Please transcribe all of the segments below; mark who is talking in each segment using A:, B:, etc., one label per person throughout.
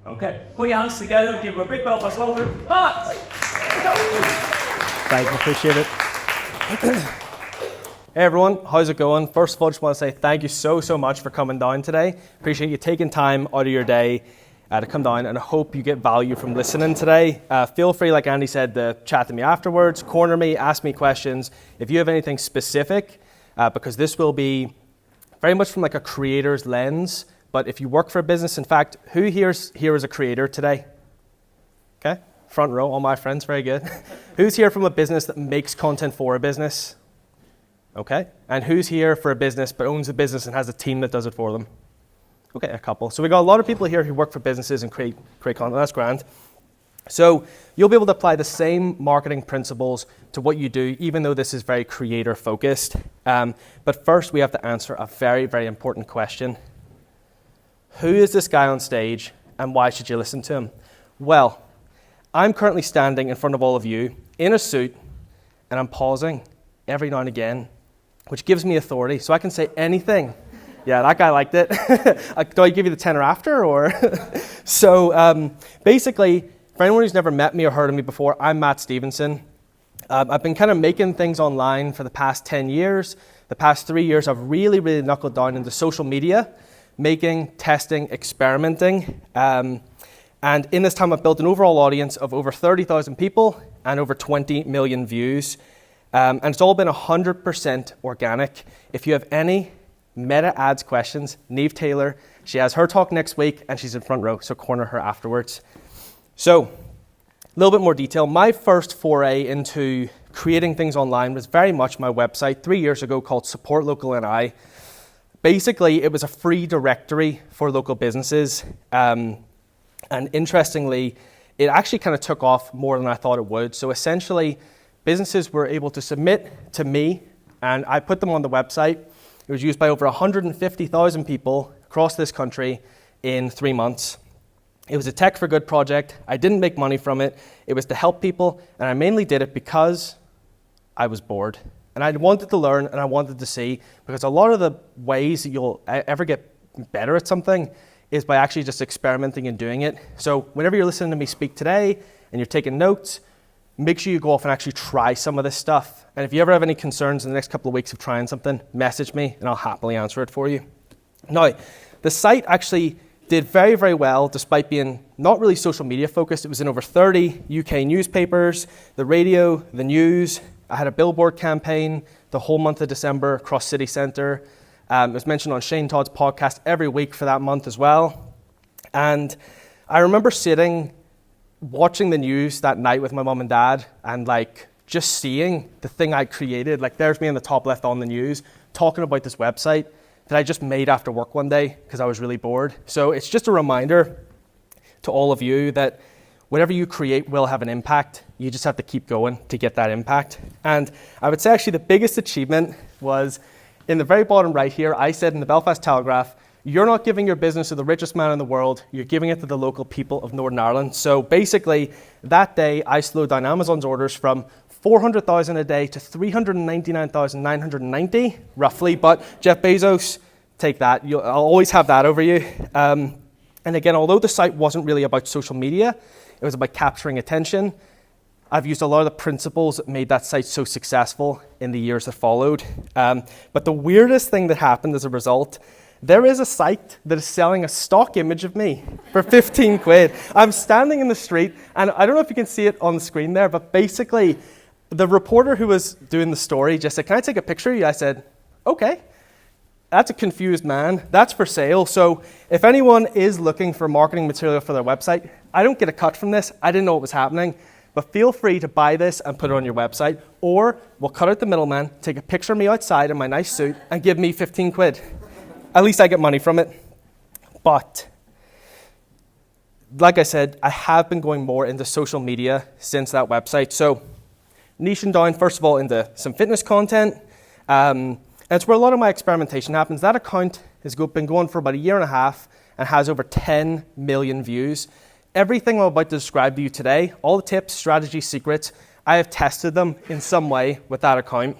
A: Okay, put your hands together, give him a big Belfast welcome. Matt!
B: Thank you, appreciate it. Hey everyone, how's it going? First of all, I just want to say thank you so much for coming down today. Appreciate you taking time out of your day to come down, and I hope you get value from listening today. Feel free, like Andy said, to chat to me afterwards, corner me, ask me questions. If you have anything specific, because this will be very much from like a creator's lens, but if you work for a business, in fact, who here is a creator today? Okay, front row, all my friends, very good. Who's here from a business that makes content for a business? Okay, and who's here for a business but owns a business and has a team that does it for them? Okay, a couple. So we got a lot of people here who work for businesses and create content. That's grand. So you'll be able to apply the same marketing principles to what you do, even though this is very creator focused. But first, we have to answer a very important question. Who is this guy on stage, and why should you listen to him? Well, I'm currently standing in front of all of you in a suit, and I'm pausing every now and again, which gives me authority, so I can say anything. Yeah, that guy liked it. Do I give you the tenor after, or? So basically, for anyone who's never met me or heard of me before, I'm Matt Stevenson. I've been kind of making things online for the past 10 years. The past 3 years, I've really knuckled down into social media, making, testing, experimenting. And in this time, I've built an overall audience of over 30,000 people and over 20 million views. And it's all been 100% organic. If you have any meta ads questions, Neve Taylor, she has her talk next week and she's in front row, so corner her afterwards. So, a little bit more detail. My first foray into creating things online was very much my website 3 years ago called Support Local NI. Basically, it was a free directory for local businesses. And interestingly, it actually kind of took off more than I thought it would. So essentially, businesses were able to submit to me, and I put them on the website. It was used by over 150,000 people across this country in 3 months. It was a Tech for Good project. I didn't make money from it. It was to help people, and I mainly did it because I was bored. And I wanted to learn, and I wanted to see, because a lot of the ways that you'll ever get better at something is by actually just experimenting and doing it. So whenever you're listening to me speak today, and you're taking notes, make sure you go off and actually try some of this stuff. And if you ever have any concerns in the next couple of weeks of trying something, message me and I'll happily answer it for you. Now, the site actually did very well despite being not really social media focused. It was in over 30 UK newspapers, the radio, the news. I had a billboard campaign the whole month of December across City Centre. It was mentioned on Shane Todd's podcast every week for that month as well. And I remember watching the news that night with my mum and dad and like just seeing the thing I created, like there's me in the top left on the news talking about this website that I just made after work one day because I was really bored. So it's just a reminder to all of you that whatever you create will have an impact. You just have to keep going to get that impact. And I would say actually the biggest achievement was in the very bottom right here. I said in the Belfast Telegraph, you're not giving your business to the richest man in the world, you're giving it to the local people of Northern Ireland. So basically, that day I slowed down Amazon's orders from 400,000 a day to 399,990, roughly. But Jeff Bezos, take that. I'll always have that over you. And again, although the site wasn't really about social media, it was about capturing attention. I've used a lot of the principles that made that site so successful in the years that followed. But the weirdest thing that happened as a result, there is a site that is selling a stock image of me for 15 quid. I'm standing in the street, and I don't know if you can see it on the screen there, but basically, the reporter who was doing the story just said, "Can I take a picture of you?" I said, "Okay." That's a confused man. That's for sale. So if anyone is looking for marketing material for their website, I don't get a cut from this. I didn't know what was happening. But feel free to buy this and put it on your website, or we'll cut out the middleman, take a picture of me outside in my nice suit, and give me 15 quid. At least I get money from it. But, like I said, I have been going more into social media since that website. So, niching down, first of all, into some fitness content. And it's where a lot of my experimentation happens. That account has been going for about a year and a half and has over 10 million views. Everything I'm about to describe to you today, all the tips, strategies, secrets, I have tested them in some way with that account.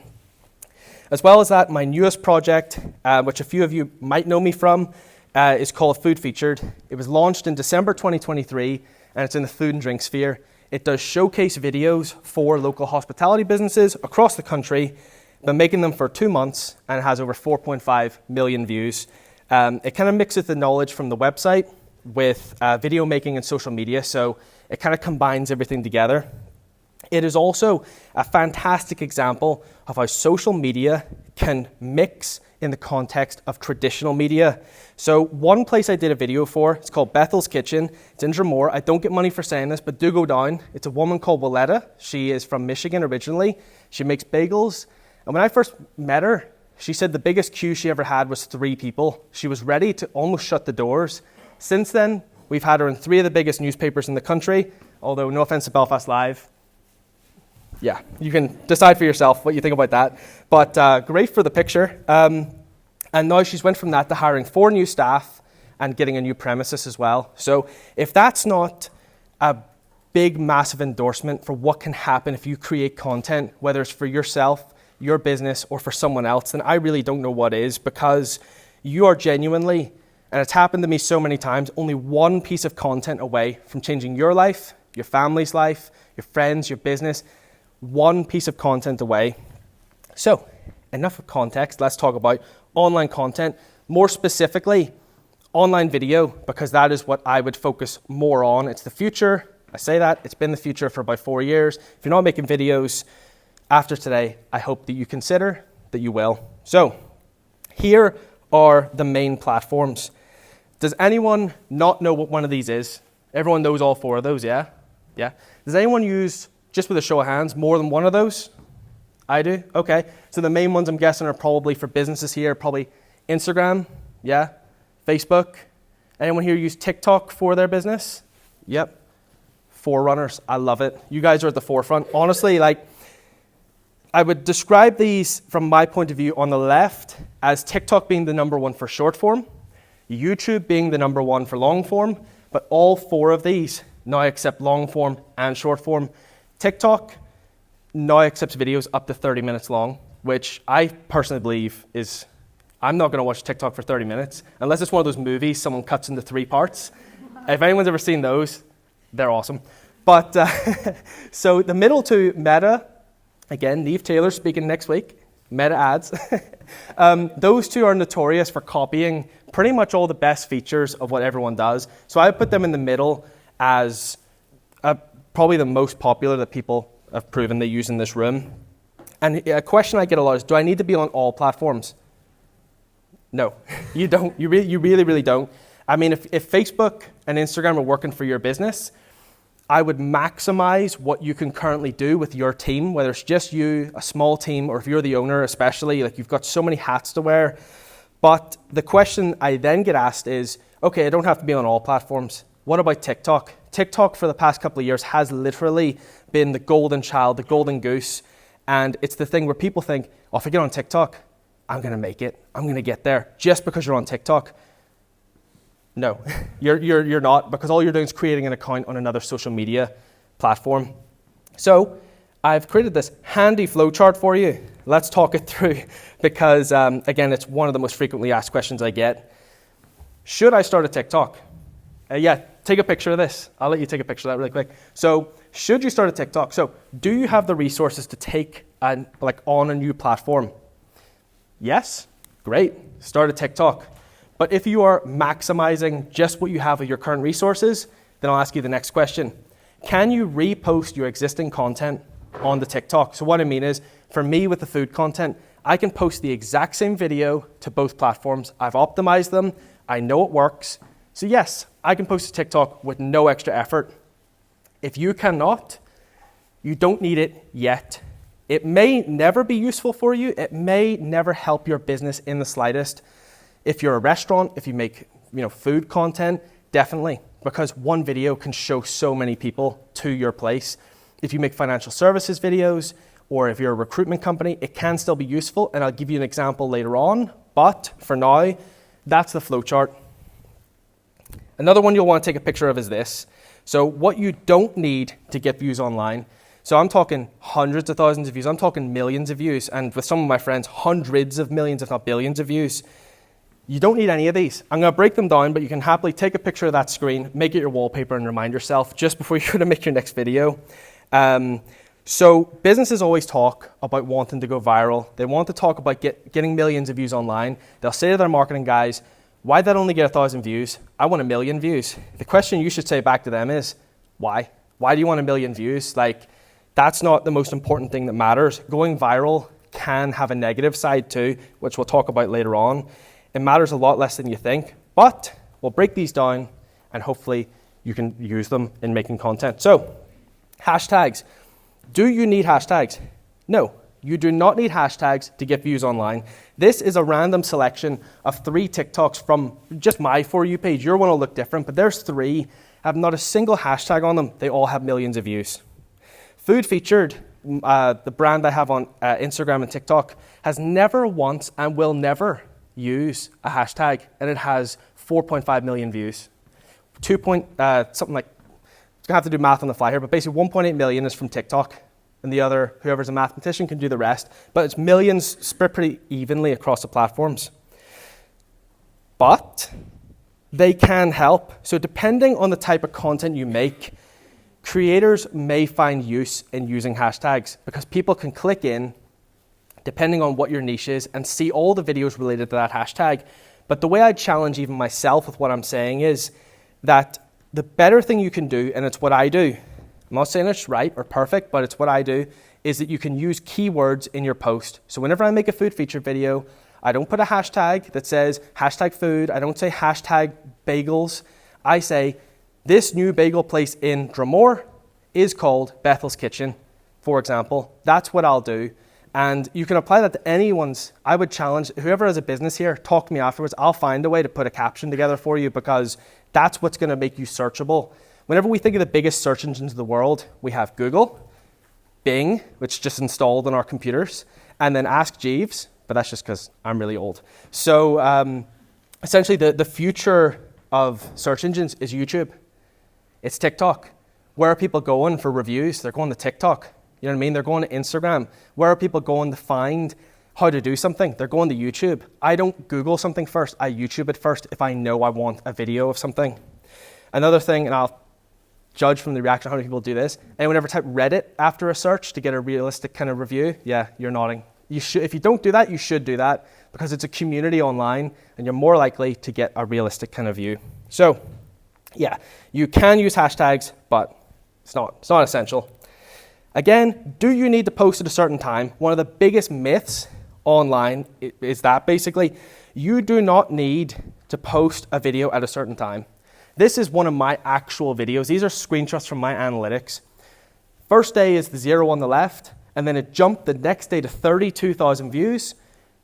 B: As well as that, my newest project, which a few of you might know me from, is called Food Featured. It was launched in December 2023, and it's in the food and drink sphere. It does showcase videos for local hospitality businesses across the country. Been making them for 2 months, and it has over 4.5 million views. It kind of mixes the knowledge from the website with video making and social media, so it kind of combines everything together. It is also a fantastic example of how social media can mix in the context of traditional media. So one place I did a video for, it's called Bethel's Kitchen. It's in Drumore. I don't get money for saying this, but do go down. It's a woman called Willetta. She is from Michigan originally. She makes bagels. And when I first met her, she said the biggest queue she ever had was 3 people. She was ready to almost shut the doors. Since then, we've had her in 3 of the biggest newspapers in the country, although no offense to Belfast Live. Yeah, you can decide for yourself what you think about that. But great for the picture. And now she's went from that to hiring 4 new staff and getting a new premises as well. So if that's not a big, massive endorsement for what can happen if you create content, whether it's for yourself, your business, or for someone else, then I really don't know what is, because you are genuinely, and it's happened to me so many times, only one piece of content away from changing your life, your family's life, your friends, your business, one piece of content away. So, enough of context, let's talk about online content, more specifically, online video, because that is what I would focus more on. It's the future. I say that, it's been the future for about 4 years. If you're not making videos after today, I hope that you consider that you will. So, here are the main platforms. Does anyone not know what one of these is? Everyone knows all 4 of those, yeah? Yeah. Does anyone use, just with a show of hands, more than one of those? I do? Okay. So the main ones I'm guessing are probably for businesses here, probably Instagram, yeah? Facebook. Anyone here use TikTok for their business? Yep. Forerunners. I love it. You guys are at the forefront. Honestly, I would describe these from my point of view on the left as TikTok being the number 1 for short form, YouTube being the number 1 for long form, but all 4 of these now accept long form and short form. TikTok now accepts videos up to 30 minutes long, which I personally believe is, I'm not going to watch TikTok for 30 minutes, unless it's one of those movies someone cuts into 3 parts. If anyone's ever seen those, they're awesome. But, so the middle 2, Meta, again, Neve Taylor speaking next week, Meta ads. Those 2 are notorious for copying pretty much all the best features of what everyone does. So I put them in the middle as probably the most popular that people have proven they use in this room. And a question I get a lot is, do I need to be on all platforms? No, you don't. You really don't. I mean, if Facebook and Instagram are working for your business, I would maximize what you can currently do with your team, whether it's just you, a small team, or if you're the owner especially, you've got so many hats to wear. But the question I then get asked is, okay, I don't have to be on all platforms. What about TikTok? TikTok for the past couple of years has literally been the golden child, the golden goose. And it's the thing where people think, oh, if I get on TikTok, I'm going to make it. I'm going to get there just because you're on TikTok. No, you're not, because all you're doing is creating an account on another social media platform. So I've created this handy flowchart for you. Let's talk it through because, again, it's one of the most frequently asked questions I get. Should I start a TikTok? Yeah, take a picture of this. I'll let you take a picture of that really quick. So should you start a TikTok? So do you have the resources to take on a new platform? Yes, great, start a TikTok. But if you are maximizing just what you have of your current resources, then I'll ask you the next question. Can you repost your existing content on the TikTok? So what I mean is, for me with the food content, I can post the exact same video to both platforms. I've optimized them. I know it works. So yes, I can post to TikTok with no extra effort. If you cannot, you don't need it yet. It may never be useful for you. It may never help your business in the slightest. If you're a restaurant, if you make food content, definitely, because one video can show so many people to your place. If you make financial services videos, or if you're a recruitment company, it can still be useful, and I'll give you an example later on, but for now, that's the flowchart. Another one you'll want to take a picture of is this. So what you don't need to get views online. So I'm talking hundreds of thousands of views, I'm talking millions of views, and with some of my friends, hundreds of millions, if not billions of views. You don't need any of these. I'm going to break them down, but you can happily take a picture of that screen, make it your wallpaper, and remind yourself just before you're going to make your next video. So businesses always talk about wanting to go viral. They want to talk about getting millions of views online. They'll say to their marketing guys, why'd that only get 1,000 views? I want 1 million views. The question you should say back to them is, why? Why do you want 1 million views? Like, that's not the most important thing that matters. Going viral can have a negative side too, which we'll talk about later on. It matters a lot less than you think, but we'll break these down and hopefully you can use them in making content. So, hashtags. Do you need hashtags? No, you do not need hashtags to get views online. This is a random selection of 3 TikToks from just my For You page. Your one will look different, but there's 3. I have not a single hashtag on them. They all have millions of views. Food Featured, the brand I have on Instagram and TikTok, has never once and will never use a hashtag, and it has 4.5 million views. Something like, I have to do math on the fly here, but basically 1.8 million is from TikTok, and the other, whoever's a mathematician can do the rest, but it's millions spread pretty evenly across the platforms. But they can help. So depending on the type of content you make, creators may find use in using hashtags because people can click in, depending on what your niche is, and see all the videos related to that hashtag. But the way I challenge even myself with what I'm saying is that the better thing you can do, and it's what I do, I'm not saying it's right or perfect, but it's what I do, is that you can use keywords in your post. So whenever I make a food feature video, I don't put a hashtag that says hashtag food. I don't say hashtag bagels. I say this new bagel place in Drumore is called Bethel's Kitchen, for example. That's what I'll do. And you can apply that to anyone's. I would challenge whoever has a business here, talk to me afterwards. I'll find a way to put a caption together for you because that's what's going to make you searchable. Whenever we think of the biggest search engines in the world, we have Google, Bing, which just installed on our computers, and then Ask Jeeves, but that's just because I'm really old. So essentially the future of search engines is YouTube. It's TikTok. Where are people going for reviews? They're going to TikTok. You know what I mean? They're going to Instagram. Where are people going to find how to do something? They're going to YouTube. I don't Google something first. I YouTube it first if I know I want a video of something. Another thing, and I'll judge from the reaction how many people do this. Anyone ever type Reddit after a search to get a realistic kind of review? Yeah, you're nodding. You should, if you don't do that, you should do that because it's a community online and you're more likely to get a realistic kind of view. So, yeah, you can use hashtags, but it's not essential. Again, do you need to post at a certain time? One of the biggest myths online is that basically you do not need to post a video at a certain time. This is one of my actual videos. These are screenshots from my analytics. First day is the 0 on the left, and then it jumped the next day to 32,000 views.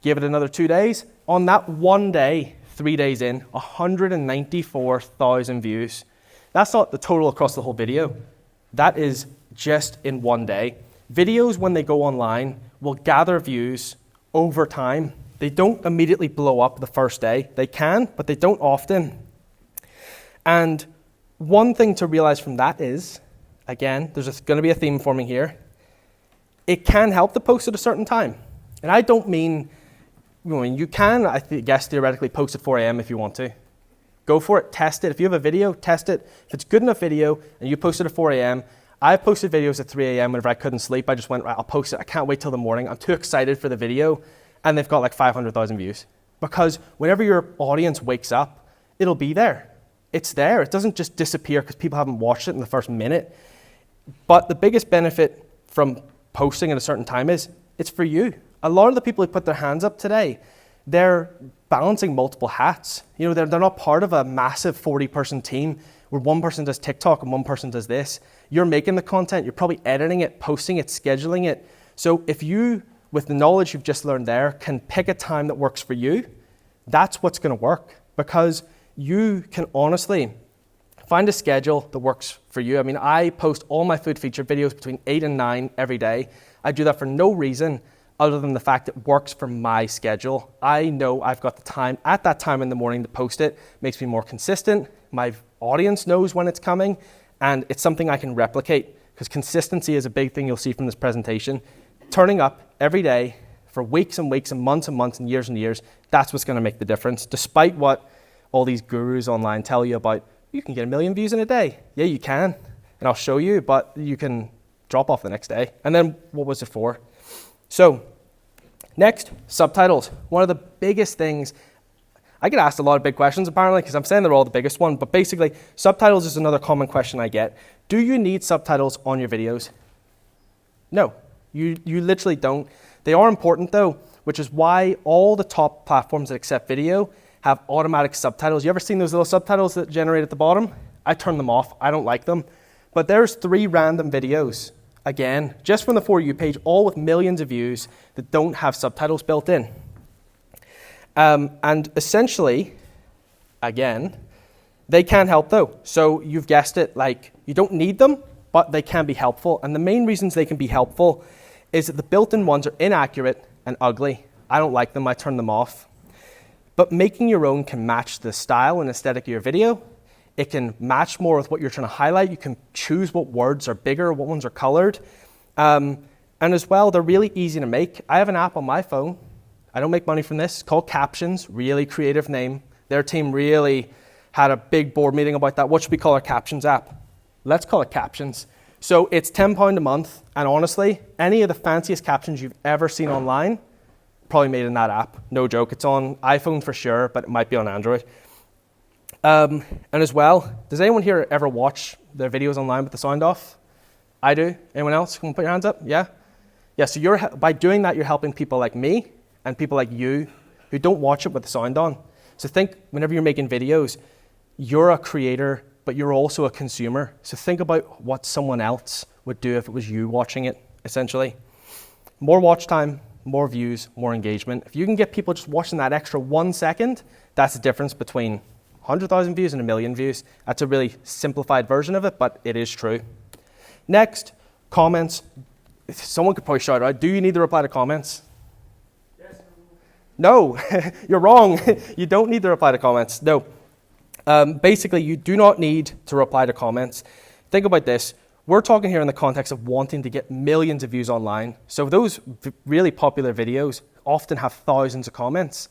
B: Give it another 2 days. On that one day, 3 days in, 194,000 views. That's not the total across the whole video. That is just in one day. Videos, when they go online, will gather views over time. They don't immediately blow up the first day. They can, but they don't often. And one thing to realize from that is, again, there's going to be a theme forming here. It can help to post at a certain time. And I don't mean, you can, I guess, theoretically post at 4 a.m. if you want to. Go for it, test it. If you have a video, test it. If it's good enough video and you post it at 4 a.m., I've posted videos at 3 a.m. whenever I couldn't sleep. I just went, right, I'll post it. I can't wait till the morning. I'm too excited for the video. And they've got like 500,000 views. Because whenever your audience wakes up, it'll be there. It's there. It doesn't just disappear because people haven't watched it in the first minute. But the biggest benefit from posting at a certain time is it's for you. A lot of the people who put their hands up today, they're balancing multiple hats. You know, they're not part of a massive 40-person team where one person does TikTok and one person does this. You're making the content, you're probably editing it, posting it, scheduling it. So if you, with the knowledge you've just learned there, can pick a time that works for you, that's what's going to work because you can honestly find a schedule that works for you. I mean, I post all my food feature videos between 8 and 9 every day. I do that for no reason other than the fact it works for my schedule. I know I've got the time at that time in the morning to post it. Makes me more consistent. My audience knows when it's coming, and it's something I can replicate because consistency is a big thing you'll see from this presentation. Turning up every day for weeks and weeks and months and years, that's what's going to make the difference. Despite what all these gurus online tell you about, you can get 1 million views in a day. Yeah, you can. And I'll show you, but you can drop off the next day. And then what was it for? So next, subtitles. One of the biggest things, I get asked a lot of big questions apparently, because I'm saying they're all the biggest one, but basically subtitles is another common question I get. Do you need subtitles on your videos? No, you literally don't. They are important though, which is why all the top platforms that accept video have automatic subtitles. You ever seen those little subtitles that generate at the bottom? I turn them off, I don't like them. But there's 3 random videos, again, just from the For You page, all with millions of views that don't have subtitles built in. And essentially, again, they can help though. So you've guessed it, like you don't need them, but they can be helpful. And the main reasons they can be helpful is that the built-in ones are inaccurate and ugly. I don't like them, I turn them off. But making your own can match the style and aesthetic of your video. It can match more with what you're trying to highlight. You can choose what words are bigger, what ones are colored. And as well, they're really easy to make. I have an app on my phone. I don't make money from this. It's called Captions, really creative name. Their team really had a big board meeting about that. What should we call our Captions app? Let's call it Captions. So it's £10 a month. And honestly, any of the fanciest captions you've ever seen online, probably made in that app. No joke. It's on iPhone for sure, but it might be on Android. And as well, does anyone here ever watch their videos online with the sound off? I do. Anyone else? Can you put your hands up? Yeah? Yeah, so by doing that, you're helping people like me and people like you who don't watch it with the sound on. So think, whenever you're making videos, you're a creator, but you're also a consumer. So think about what someone else would do if it was you watching it, essentially. More watch time, more views, more engagement. If you can get people just watching that extra 1 second, that's the difference between 100,000 views and 1 million views. That's a really simplified version of it, but it is true. Next, comments. Someone could probably shout out, do you need to reply to comments?
A: Yes.
B: No, you're wrong. You don't need to reply to comments. No. Basically, you do not need to reply to comments. Think about this. We're talking here in the context of wanting to get millions of views online. So those really popular videos often have thousands of comments.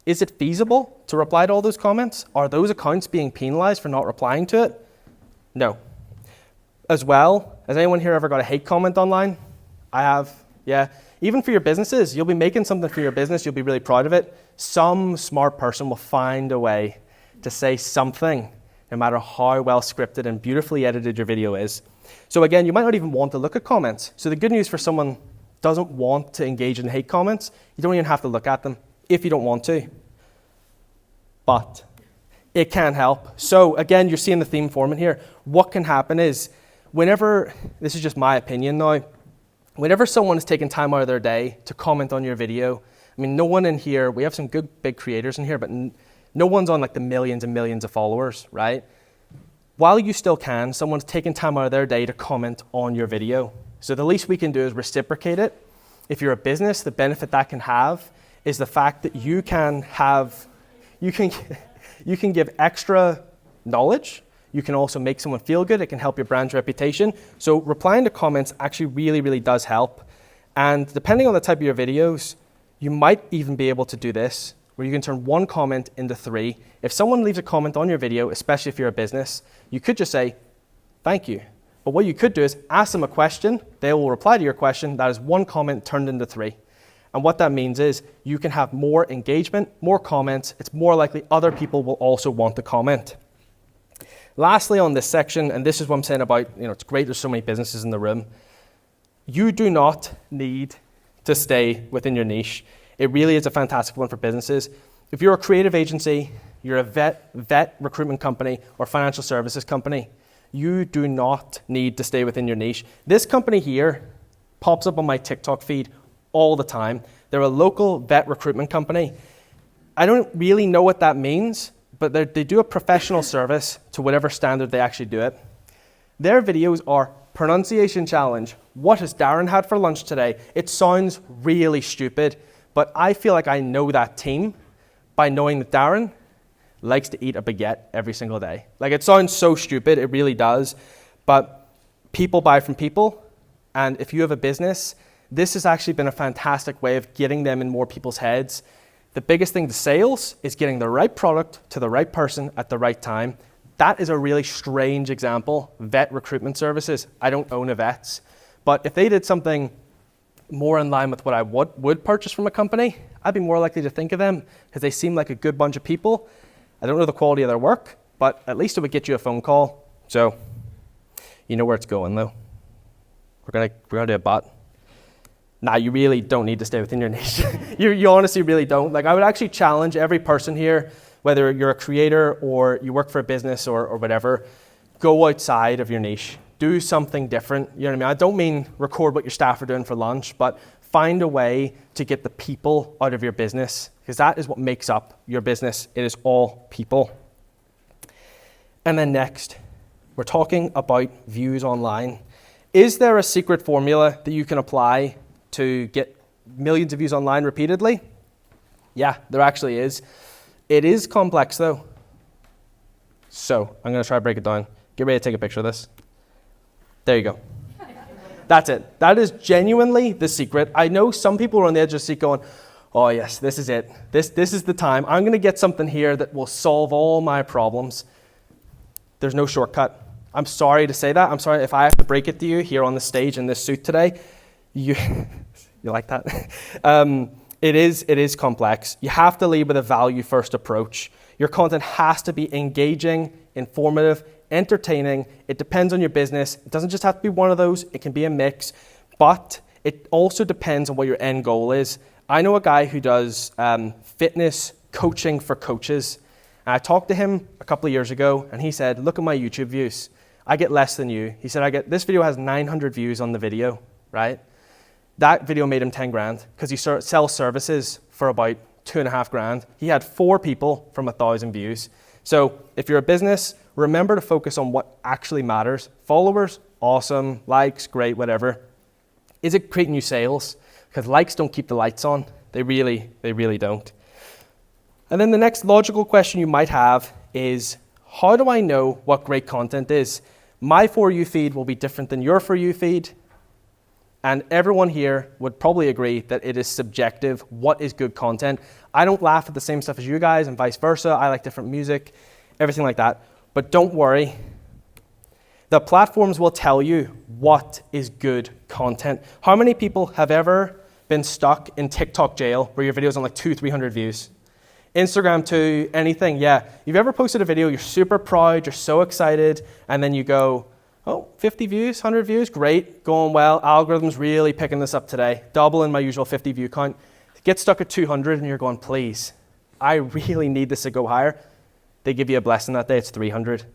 B: Is it feasible to reply to all those comments? Are those accounts being penalized for not replying to it? No. As well, has anyone here ever got a hate comment online? I have, yeah. Even for your businesses, you'll be making something for your business, you'll be really proud of it. Some smart person will find a way to say something, no matter how well scripted and beautifully edited your video is. So again, you might not even want to look at comments. So the good news for someone who doesn't want to engage in hate comments, you don't even have to look at them if you don't want to. But it can help. So again, you're seeing the theme forming here. What can happen is, whenever, this is just my opinion now, whenever someone is taking time out of their day to comment on your video, I mean, no one in here, we have some good big creators in here, but no one's on like the millions and millions of followers, right? While you still can, someone's taking time out of their day to comment on your video. So the least we can do is reciprocate it. If you're a business, the benefit that can have is the fact that you can give extra knowledge. You can also make someone feel good. It can help your brand's reputation. So replying to comments actually really, really does help. And depending on the type of your videos, you might even be able to do this, where you can turn 1 comment into 3. If someone leaves a comment on your video, especially if you're a business, you could just say, thank you. But what you could do is ask them a question. They will reply to your question. That is 1 comment turned into 3. And what that means is you can have more engagement, more comments. It's more likely other people will also want to comment. Lastly, on this section, and this is what I'm saying about, it's great there's so many businesses in the room. You do not need to stay within your niche. It really is a fantastic one for businesses. If you're a creative agency, you're a vet recruitment company, or financial services company, you do not need to stay within your niche. This company here pops up on my TikTok feed all the time. They're a local vet recruitment company. I don't really know what that means, but they do a professional service to whatever standard they actually do it. Their videos are pronunciation challenge. What has Darren had for lunch today? It sounds really stupid, but I feel like I know that team by knowing that Darren likes to eat a baguette every single day. Like, it sounds so stupid, it really does, but people buy from people, and if you have a business this has actually been a fantastic way of getting them in more people's heads. The biggest thing to sales is getting the right product to the right person at the right time. That is a really strange example. Vet recruitment services. I don't own a vet's, but if they did something more in line with what I would purchase from a company, I'd be more likely to think of them because they seem like a good bunch of people. I don't know the quality of their work, but at least it would get you a phone call. So you know where it's going though. We're gonna do a bot. Nah, you really don't need to stay within your niche. you honestly really don't. Like, I would actually challenge every person here, whether you're a creator or you work for a business or whatever, go outside of your niche. Do something different. You know what I mean? I don't mean record what your staff are doing for lunch, but find a way to get the people out of your business, because that is what makes up your business. It is all people. And then next, we're talking about views online. Is there a secret formula that you can apply to get millions of views online repeatedly? Yeah, there actually is. It is complex though. So I'm gonna try to break it down. Get ready to take a picture of this. There you go. That's it. That is genuinely the secret. I know some people are on the edge of the seat going, oh yes, this is it. This is the time. I'm gonna get something here that will solve all my problems. There's no shortcut. I'm sorry to say that. I'm sorry if I have to break it to you here on the stage in this suit today. You like that? It is complex. You have to lead with a value-first approach. Your content has to be engaging, informative, entertaining. It depends on your business. It doesn't just have to be one of those. It can be a mix, but it also depends on what your end goal is. I know a guy who does fitness coaching for coaches. And I talked to him a couple of years ago, and he said, look at my YouTube views. I get less than you. He said, this video has 900 views on the video, right? That video made him 10 grand because he sells services for about 2.5 grand. He had 4 people from 1,000 views. So if you're a business, remember to focus on what actually matters. Followers, awesome. Likes, great, whatever. Is it creating you sales? Because likes don't keep the lights on. They really don't. And then the next logical question you might have is, how do I know what great content is? My For You feed will be different than your For You feed. And everyone here would probably agree that it is subjective. What is good content? I don't laugh at the same stuff as you guys and vice versa. I like different music, everything like that. But don't worry. The platforms will tell you what is good content. How many people have ever been stuck in TikTok jail where your video's on like 200-300 views? Instagram too, anything, yeah. You've ever posted a video, you're super proud, you're so excited, and then you go, oh, 50 views, 100 views, great, going well. Algorithm's really picking this up today, doubling my usual 50 view count. Get stuck at 200 and you're going, please, I really need this to go higher. They give you a blessing that day, it's 300.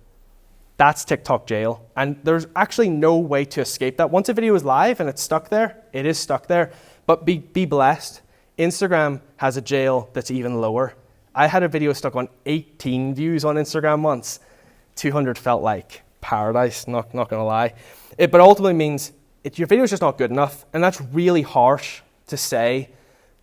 B: That's TikTok jail. And there's actually no way to escape that. Once a video is live and it's stuck there, it is stuck there. But be blessed. Instagram has a jail that's even lower. I had a video stuck on 18 views on Instagram once. 200 felt like paradise, not gonna lie. But ultimately means your video is just not good enough, and that's really harsh to say,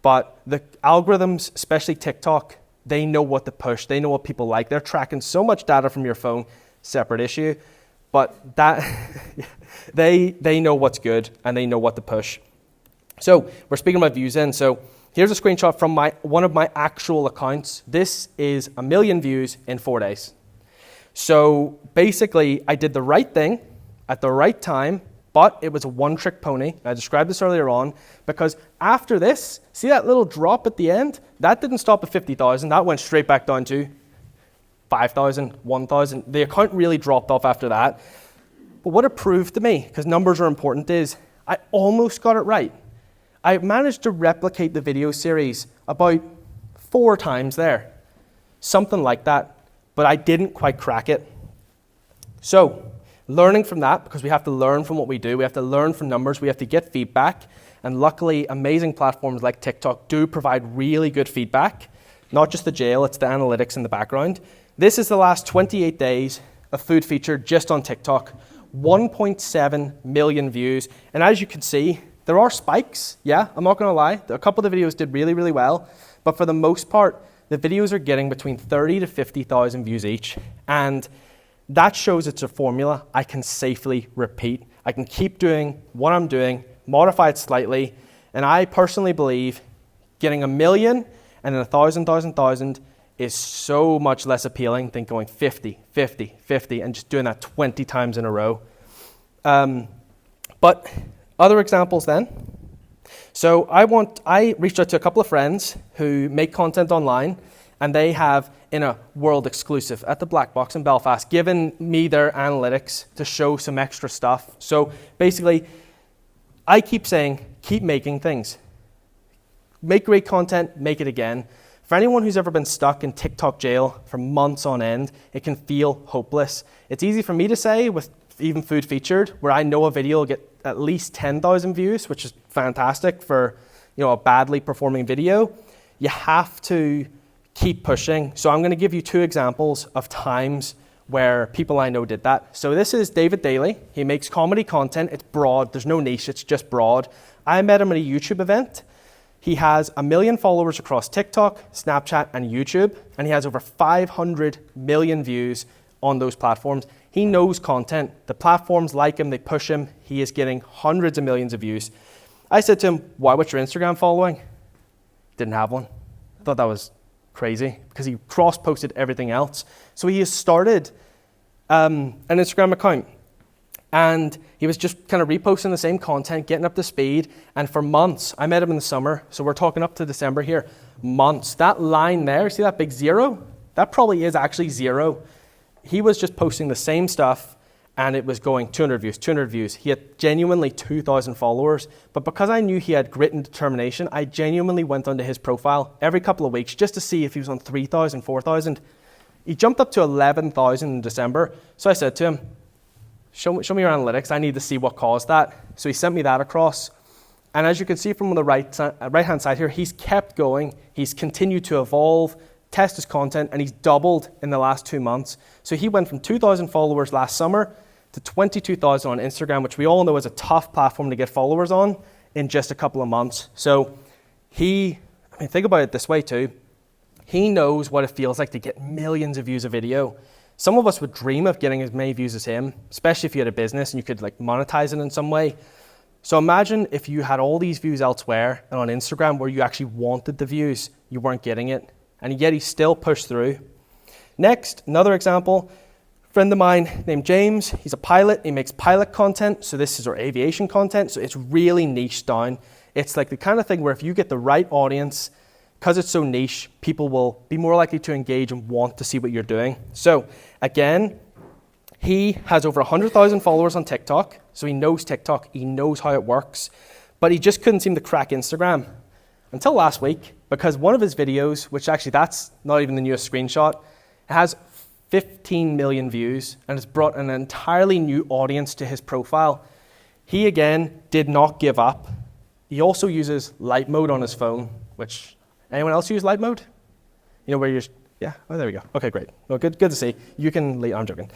B: but the algorithms, especially TikTok, they know what to push, they know what people like. They're tracking so much data from your phone, separate issue, but that they know what's good and they know what to push. So we're speaking about views in, so here's a screenshot from one of my actual accounts. This is 1 million views in 4 days. So basically, I did the right thing at the right time, but it was a one-trick pony. I described this earlier on, because after this, see that little drop at the end? That didn't stop at 50,000. That went straight back down to 5,000, 1,000. The account really dropped off after that. But what it proved to me, because numbers are important, is I almost got it right. I managed to replicate the video series about 4 times there, something like that, but I didn't quite crack it. So, learning from that, because we have to learn from what we do, we have to learn from numbers, we have to get feedback, and luckily amazing platforms like TikTok do provide really good feedback, not just the jail, it's the analytics in the background. This is the last 28 days of food featured just on TikTok, 1.7 million views, and as you can see, there are spikes, yeah, I'm not gonna lie. A couple of the videos did really, really well, but for the most part, the videos are getting between 30 to 50,000 views each, and that shows it's a formula I can safely repeat. I can keep doing what I'm doing modify it slightly, and I personally believe getting 1 million and then 1,000 is so much less appealing than going 50, 50, 50, and just doing that 20 times in a row. But other examples then. So I reached out to a couple of friends who make content online, and they have, in a world exclusive at the Black Box in Belfast, given me their analytics to show some extra stuff. So basically, I keep saying, keep making things. Make great content, make it again. For anyone who's ever been stuck in TikTok jail for months on end, it can feel hopeless. It's easy for me to say with even Food Featured, where I know a video will get at least 10,000 views, which is fantastic for a badly performing video. You have to keep pushing. So I'm going to give you 2 examples of times where people I know did that. So this is David Daly. He makes comedy content. It's broad. There's no niche. It's just broad. I met him at a YouTube event. He has 1 million followers across TikTok, Snapchat, and YouTube, and he has over 500 million views on those platforms. He knows content. The platforms like him, they push him. He is getting hundreds of millions of views. I said to him, what's your Instagram following? Didn't have one. I thought that was crazy because he cross-posted everything else. So he has started an Instagram account, and he was just kind of reposting the same content, getting up to speed. And for months, I met him in the summer, so we're talking up to December here, months. That line there, see that big 0? That probably is actually 0. He was just posting the same stuff, and it was going 200 views, 200 views. He had genuinely 2,000 followers, but because I knew he had grit and determination, I genuinely went onto his profile every couple of weeks just to see if he was on 3,000, 4,000. He jumped up to 11,000 in December, so I said to him, show me your analytics. I need to see what caused that. So he sent me that across, and as you can see from the right-hand side here, he's kept going. He's continued to evolve, test his content, and he's doubled in the last 2 months. So he went from 2,000 followers last summer to 22,000 on Instagram, which we all know is a tough platform to get followers on in just a couple of months. So think about it this way too. He knows what it feels like to get millions of views a video. Some of us would dream of getting as many views as him, especially if you had a business and you could monetize it in some way. So imagine if you had all these views elsewhere and on Instagram where you actually wanted the views, you weren't getting it, and yet he still pushed through. Next, another example, a friend of mine named James. He's a pilot. He makes pilot content, so this is our aviation content, so it's really niche down. It's like the kind of thing where if you get the right audience, because it's so niche, people will be more likely to engage and want to see what you're doing. So again, he has over 100,000 followers on TikTok, so he knows TikTok, he knows how it works, but he just couldn't seem to crack Instagram until last week, because one of his videos, which actually that's not even the newest screenshot, it has 15 million views and has brought an entirely new audience to his profile. He again did not give up. He also uses light mode on his phone, which, anyone else use light mode? Where you're, yeah, oh, there we go. Okay, great. Well, good to see. You can leave, I'm joking.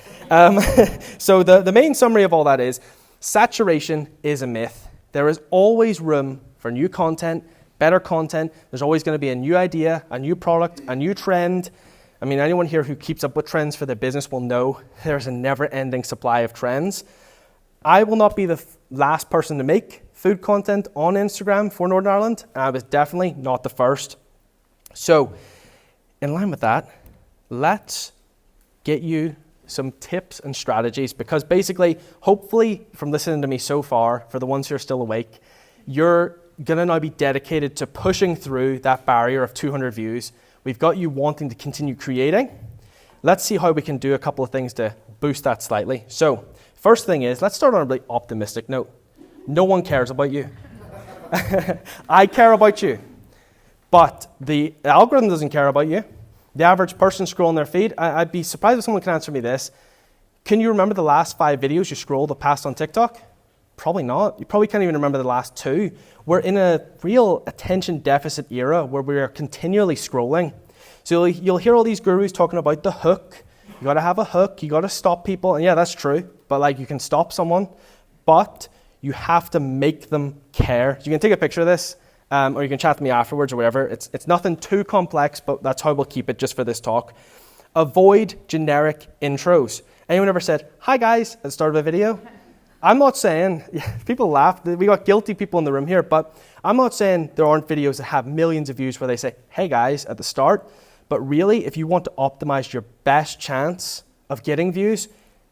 B: So the main summary of all that is, saturation is a myth. There is always room for new content, better content. There's always going to be a new idea, a new product, a new trend. Anyone here who keeps up with trends for their business will know there's a never-ending supply of trends. I will not be the last person to make food content on Instagram for Northern Ireland, and I was definitely not the first. So, in line with that, let's get you some tips and strategies, because basically, hopefully, from listening to me so far, for the ones who are still awake, you're going to now be dedicated to pushing through that barrier of 200 views. We've got you wanting to continue creating. Let's see how we can do a couple of things to boost that slightly. So, first thing is, let's start on a really optimistic note. No one cares about you. I care about you. But the algorithm doesn't care about you. The average person scrolling their feed, I'd be surprised if someone can answer me this. Can you remember the last 5 videos you scrolled or passed on TikTok? Probably not. You probably can't even remember the last 2. We're in a real attention deficit era where we're continually scrolling. So you'll hear all these gurus talking about the hook. You got to have a hook. You got to stop people. And yeah, that's true. But you can stop someone, but you have to make them care. So you can take a picture of this, or you can chat to me afterwards or whatever. It's nothing too complex, but that's how we'll keep it just for this talk. Avoid generic intros. Anyone ever said, "Hi guys," at the start of a video? I'm not saying, people laugh, we got guilty people in the room here, but I'm not saying there aren't videos that have millions of views where they say, hey guys, at the start, but really, if you want to optimize your best chance of getting views,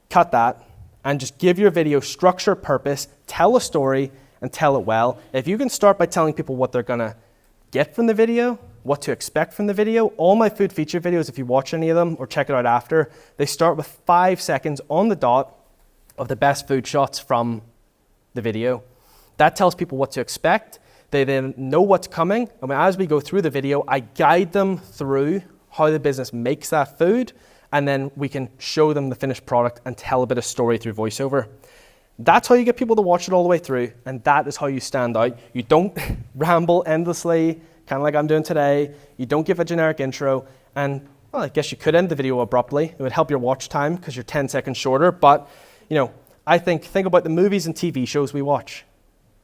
B: cut that and just give your video structure, purpose, tell a story, and tell it well. If you can start by telling people what they're gonna get from the video, what to expect from the video, all my food feature videos, if you watch any of them or check it out after, they start with 5 seconds on the dot of the best food shots from the video. That tells people what to expect. They then know what's coming. And as we go through the video, I guide them through how the business makes that food, and then we can show them the finished product and tell a bit of story through voiceover. That's how you get people to watch it all the way through, and that is how you stand out. You don't ramble endlessly, kind of like I'm doing today. You don't give a generic intro, and well, I guess you could end the video abruptly. It would help your watch time because you're 10 seconds shorter, but I think about the movies and TV shows we watch.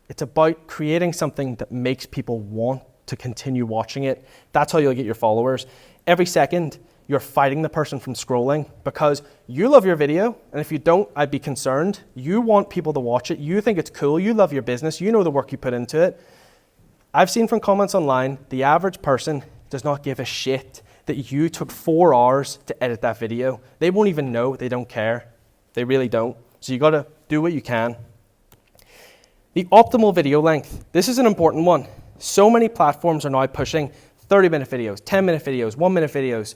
B: It's about creating something that makes people want to continue watching it. That's how you'll get your followers. Every second, you're fighting the person from scrolling because you love your video, and if you don't, I'd be concerned. You want people to watch it. You think it's cool. You love your business. You know the work you put into it. I've seen from comments online, the average person does not give a shit that you took 4 hours to edit that video. They won't even know. They don't care. They really don't. So you got to do what you can. The optimal video length. This is an important one. So many platforms are now pushing 30-minute videos, 10-minute videos, 1-minute videos.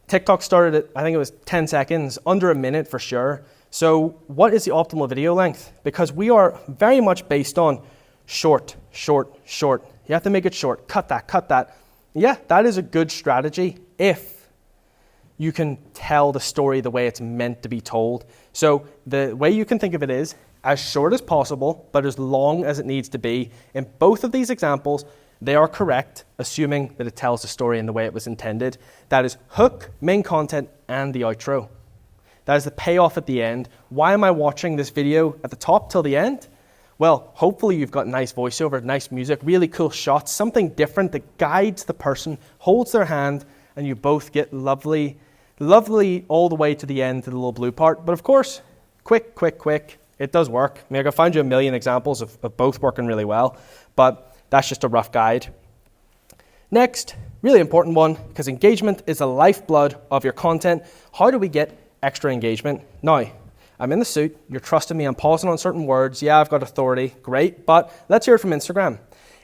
B: TikTok started at, I think it was 10 seconds, under a minute for sure. So what is the optimal video length? Because we are very much based on short, short, short. You have to make it short. Cut that, cut that. Yeah, that is a good strategy if you can tell the story the way it's meant to be told. So the way you can think of it is as short as possible, but as long as it needs to be. In both of these examples, they are correct, assuming that it tells the story in the way it was intended. That is hook, main content, and the outro. That is the payoff at the end. Why am I watching this video at the top till the end? Well, hopefully you've got nice voiceover, nice music, really cool shots, something different that guides the person, holds their hand, and you both get lovely all the way to the end, to the little blue part. But of course, quick. It does work. I mean, I can find you a million examples of both working really well, but that's just a rough guide. Next, really important one, because engagement is the lifeblood of your content. How do we get extra engagement? Now, I'm in the suit. You're trusting me. I'm pausing on certain words. Yeah, I've got authority. Great. But let's hear it from Instagram.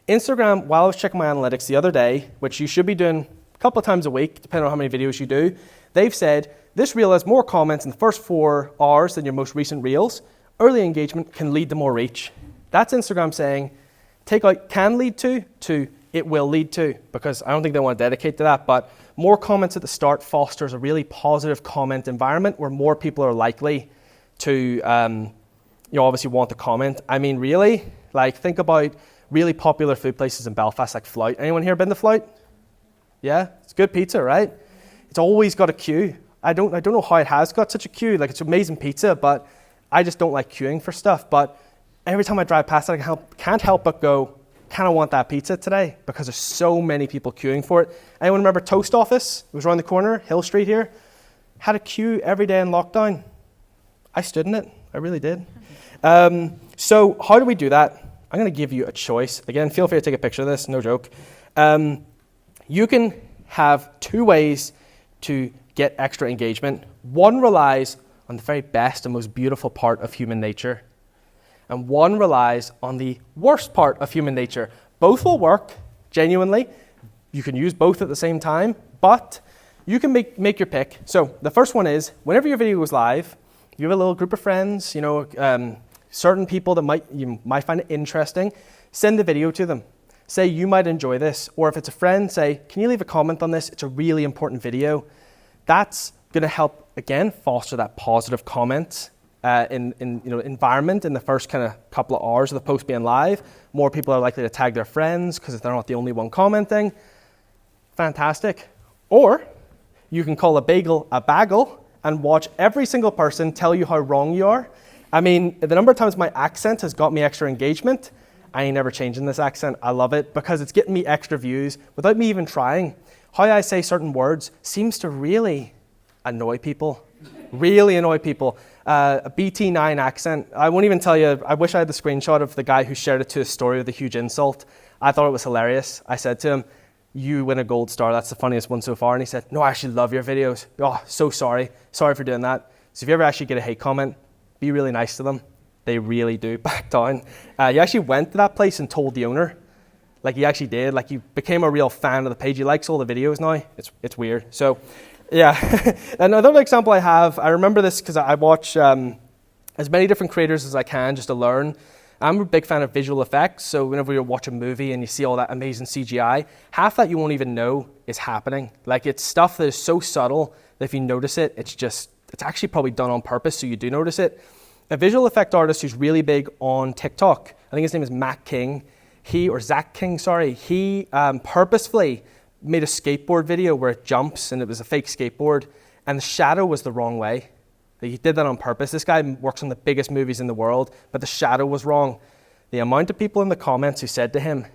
B: Instagram, while I was checking my analytics the other day, which you should be doing a couple of times a week, depending on how many videos you do, they've said, this reel has more comments in the first 4 hours than your most recent reels. Early engagement can lead to more reach. That's Instagram saying, take out can lead to it will lead to, because I don't think they want to dedicate to that, but more comments at the start fosters a really positive comment environment where more people are likely to obviously want to comment. I mean, really, like think about really popular food places in Belfast like Flout. Anyone here been to Flout? Yeah, it's good pizza, right? It's always got a queue. I don't know how it has got such a queue. Like, it's amazing pizza, but I just don't like queuing for stuff. But every time I drive past it, I can't help but go, kind of want that pizza today, because there's so many people queuing for it. Anyone remember Toast Office? It was around the corner, Hill Street here. Had a queue every day in lockdown. I stood in it. I really did. So how do we do that? I'm going to give you a choice. Again, feel free to take a picture of this, no joke. You can have 2 ways to get extra engagement. One relies on the very best and most beautiful part of human nature, and one relies on the worst part of human nature. Both will work, genuinely. You can use both at the same time, but you can make your pick. So the first one is, whenever your video goes live, you have a little group of friends, certain people that you might find it interesting, send the video to them. Say, you might enjoy this. Or if it's a friend, say, can you leave a comment on this? It's a really important video. That's going to help, again, foster that positive comment environment in the first kind of couple of hours of the post being live. More people are likely to tag their friends because they're not the only one commenting. Fantastic. Or you can call a bagel a bagel and watch every single person tell you how wrong you are. I mean, the number of times my accent has got me extra engagement, I ain't never changing this accent. I love it because it's getting me extra views without me even trying. How I say certain words seems to really annoy people. Really annoy people. a BT9 accent. I won't even tell you, I wish I had the screenshot of the guy who shared it to his story with a huge insult. I thought it was hilarious. I said to him, you win a gold star, that's the funniest one so far. And he said, no, I actually love your videos. Oh, so sorry. Sorry for doing that. So if you ever actually get a hate comment, be really nice to them. They really do back down. He actually went to that place and told the owner. Like he actually did. Like he became a real fan of the page. He likes all the videos now. It's weird. So yeah. Another example I have, I remember this because I watch as many different creators as I can just to learn. I'm a big fan of visual effects, so whenever you watch a movie and you see all that amazing CGI, half that you won't even know is happening. Like it's stuff that is so subtle that if you notice it, it's actually probably done on purpose, so you do notice it. A visual effect artist who's really big on TikTok, I think his name is Zach King, he purposefully made a skateboard video where it jumps and it was a fake skateboard and the shadow was the wrong way. He did that on purpose. This guy works on the biggest movies in the world, but the shadow was wrong. The amount of people in the comments who said to him,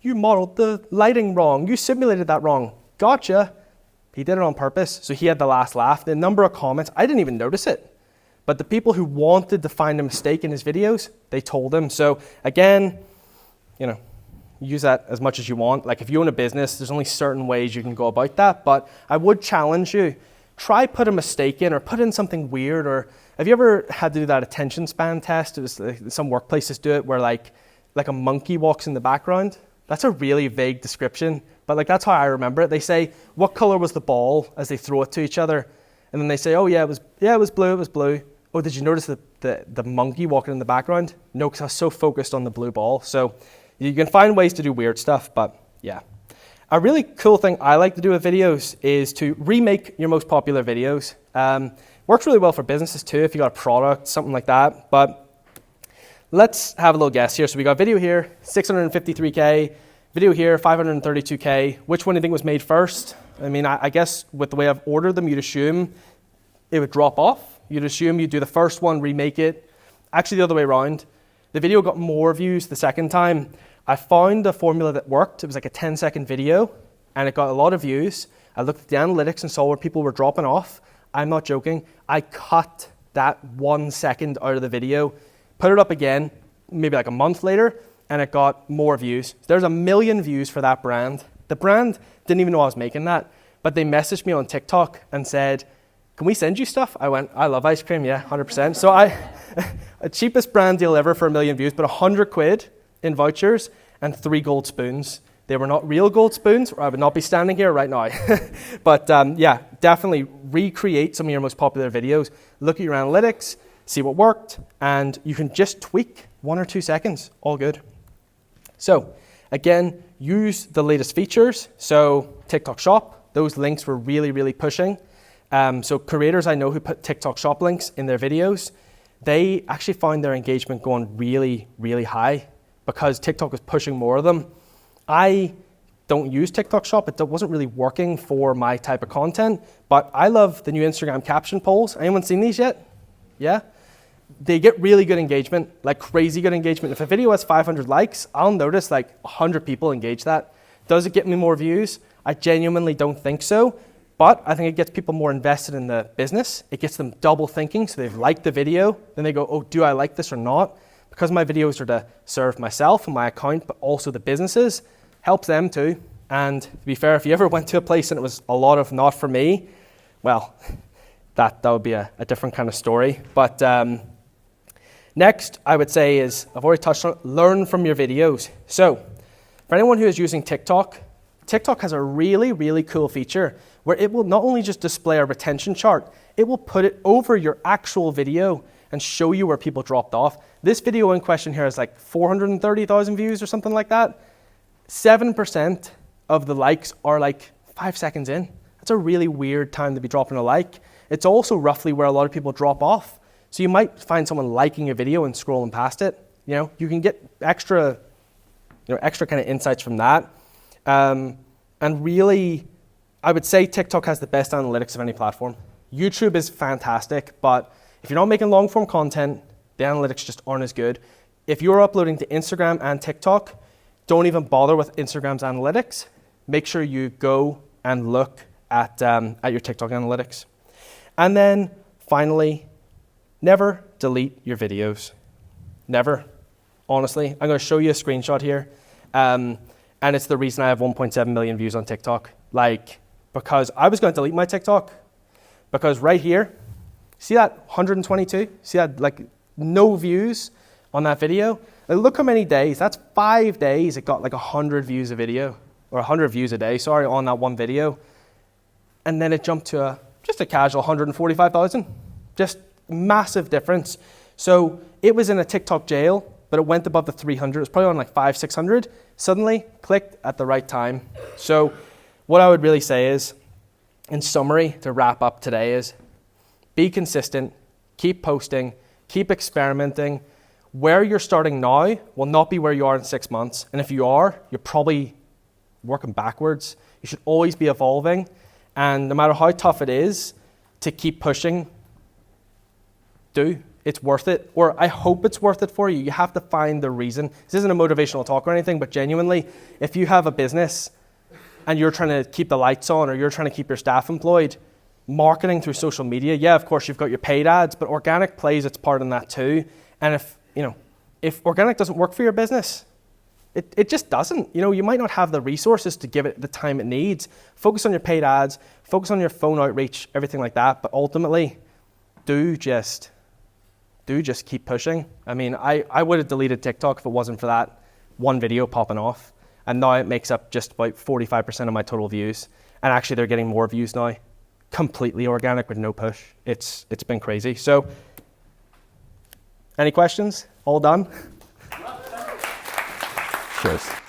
B: you modeled the lighting wrong, you simulated that wrong. Gotcha. He did it on purpose, so he had the last laugh. The number of comments, I didn't even notice it. But the people who wanted to find a mistake in his videos, they told him. So again, use that as much as you want. Like if you own a business, there's only certain ways you can go about that, but I would challenge you, try put a mistake in or put in something weird. Or have you ever had to do that attention span test? It was some workplaces do it where like a monkey walks in the background. That's a really vague description, but like that's how I remember it. They say, what color was the ball as they throw it to each other? And then they say, oh yeah, it was blue. Oh, did you notice the monkey walking in the background? No, because I was so focused on the blue ball. So you can find ways to do weird stuff, but yeah. A really cool thing I like to do with videos is to remake your most popular videos. Works really well for businesses too, if you got a product, something like that. But let's have a little guess here. So we got video here, 653K, video here, 532K. Which one do you think was made first? I mean, I guess with the way I've ordered them, you'd assume it would drop off. You'd assume you'd do the first one, remake it. Actually, the other way around. The video got more views the second time. I found a formula that worked. It was like a 10-second video, and it got a lot of views. I looked at the analytics and saw where people were dropping off. I'm not joking. I cut that 1 second out of the video, put it up again, maybe like a month later, and it got more views. There's 1 million views for that brand. The brand didn't even know I was making that, but they messaged me on TikTok and said, can we send you stuff? I went, I love ice cream, yeah, 100%. So a cheapest brand deal ever for 1 million views, but 100 quid in vouchers and 3 gold spoons. They were not real gold spoons, or I would not be standing here right now. But yeah, definitely recreate some of your most popular videos. Look at your analytics, see what worked, and you can just tweak 1 or 2 seconds, all good. So again, use the latest features. So TikTok Shop, those links were really, really pushing. So creators I know who put TikTok Shop links in their videos, they actually found their engagement going really, really high because TikTok was pushing more of them. I don't use TikTok Shop. It wasn't really working for my type of content, but I love the new Instagram caption polls. Anyone seen these yet? Yeah? They get really good engagement, like crazy good engagement. If a video has 500 likes, I'll notice like 100 people engage that. Does it get me more views? I genuinely don't think so, but I think it gets people more invested in the business. It gets them double thinking, so they've liked the video, then they go, oh, do I like this or not? Because my videos are to serve myself and my account, but also the businesses, helps them too. And to be fair, if you ever went to a place and it was a lot of not for me, well, that would be a different kind of story. But next, I would say is, I've already touched on it, learn from your videos. So for anyone who is using TikTok, TikTok has a really, really cool feature where it will not only just display a retention chart, it will put it over your actual video and show you where people dropped off. This video in question here is like 430,000 views or something like that. 7% of the likes are like 5 seconds in. That's a really weird time to be dropping a like. It's also roughly where a lot of people drop off. So you might find someone liking a video and scrolling past it. You know, you can get extra kind of insights from that. And really, I would say TikTok has the best analytics of any platform. YouTube is fantastic, but if you're not making long form content, the analytics just aren't as good. If you're uploading to Instagram and TikTok, don't even bother with Instagram's analytics. Make sure you go and look at your TikTok analytics. And then finally, Never delete your videos. Never. Honestly, I'm going to show you a screenshot here. And it's the reason I have 1.7 million views on TikTok. Because I was going to delete my TikTok. Because right here, see that 122? See that, no views on that video? Look how many days. That's 5 days. It got 100 views a video. Or 100 views a day, sorry, on that one video. And then it jumped to just a casual 145,000. Just massive difference. So it was in a TikTok jail, but it went above the 300. It was probably on 500, 600. Suddenly clicked at the right time. So what I would really say is, in summary, to wrap up today is, be consistent, keep posting, keep experimenting. Where you're starting now will not be where you are in 6 months. And if you are, you're probably working backwards. You should always be evolving. And no matter how tough it is to keep pushing, it's worth it. Or I hope it's worth it for you. You have to find the reason. This isn't a motivational talk or anything, but genuinely, if you have a business and you're trying to keep the lights on or you're trying to keep your staff employed, marketing through social media, yeah, of course you've got your paid ads, but organic plays its part in that too. And if organic doesn't work for your business, it just doesn't. You might not have the resources to give it the time it needs. Focus on your paid ads, focus on your phone outreach, everything like that. But ultimately, do just keep pushing. I mean, I would have deleted TikTok if it wasn't for that one video popping off. And now it makes up just about 45% of my total views. And actually they're getting more views now. Completely organic with no push. It's been crazy. So, any questions? All done?
C: Cheers.